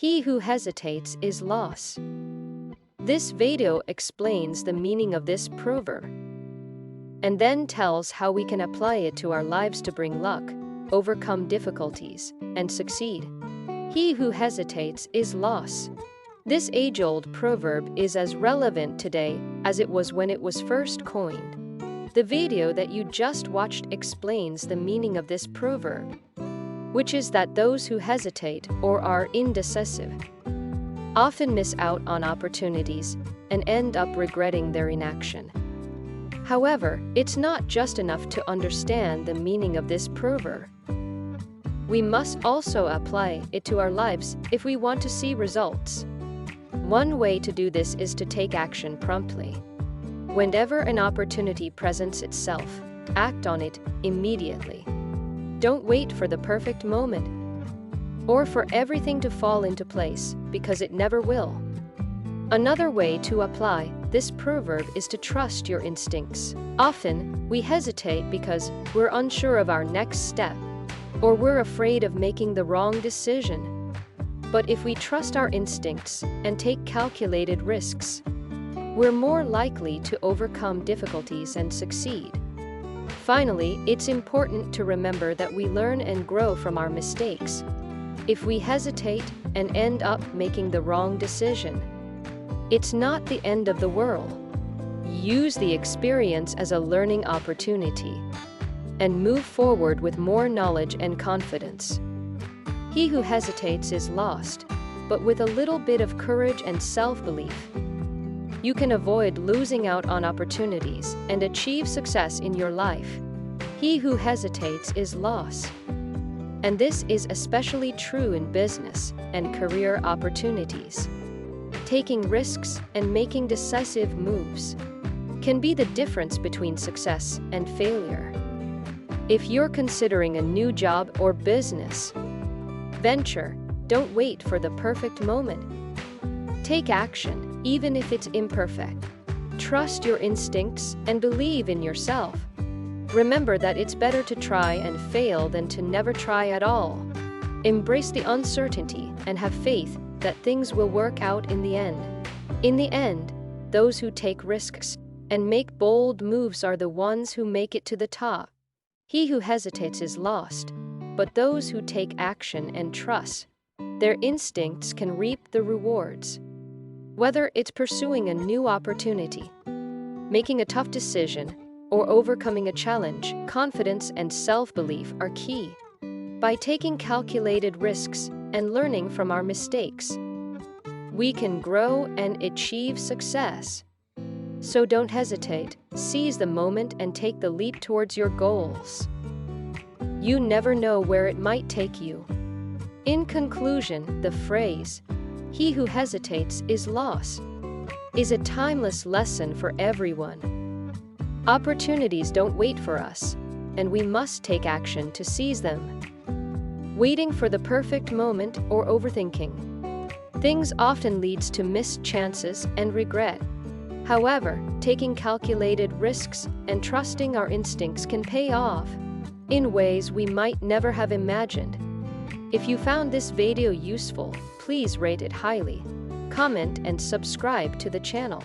He who hesitates is lost. This video explains the meaning of this proverb and then tells how we can apply it to our lives to bring luck, overcome difficulties, and succeed. He who hesitates is lost. This age-old proverb is as relevant today as it was when it was first coined. The video that you just watched explains the meaning of this proverb, which is that those who hesitate or are indecisive often miss out on opportunities and end up regretting their inaction. However, it's not just enough to understand the meaning of this proverb. We must also apply it to our lives if we want to see results. One way to do this is to take action promptly. Whenever an opportunity presents itself, act on it immediately. Don't wait for the perfect moment or for everything to fall into place, because it never will. Another way to apply this proverb is to trust your instincts. Often, we hesitate because we're unsure of our next step, or we're afraid of making the wrong decision. But if we trust our instincts and take calculated risks, we're more likely to overcome difficulties and succeed. Finally, it's important to remember that we learn and grow from our mistakes. If we hesitate and end up making the wrong decision, it's not the end of the world. Use the experience as a learning opportunity and move forward with more knowledge and confidence. He who hesitates is lost, but with a little bit of courage and self-belief, you can avoid losing out on opportunities and achieve success in your life. He who hesitates is lost. And this is especially true in business and career opportunities. Taking risks and making decisive moves can be the difference between success and failure. If you're considering a new job or business venture, don't wait for the perfect moment. Take action, even if it's imperfect. Trust your instincts and believe in yourself. Remember that it's better to try and fail than to never try at all. Embrace the uncertainty and have faith that things will work out in the end. In the end, those who take risks and make bold moves are the ones who make it to the top. He who hesitates is lost, but those who take action and trust their instincts can reap the rewards. Whether it's pursuing a new opportunity, making a tough decision, or overcoming a challenge, confidence and self-belief are key. By taking calculated risks and learning from our mistakes, we can grow and achieve success. So don't hesitate, seize the moment and take the leap towards your goals. You never know where it might take you. In conclusion, the phrase, "He who hesitates is lost," is a timeless lesson for everyone. Opportunities don't wait for us, and we must take action to seize them. Waiting for the perfect moment or overthinking things often leads to missed chances and regret. However, taking calculated risks and trusting our instincts can pay off in ways we might never have imagined. If you found this video useful, please rate it highly, comment and subscribe to the channel.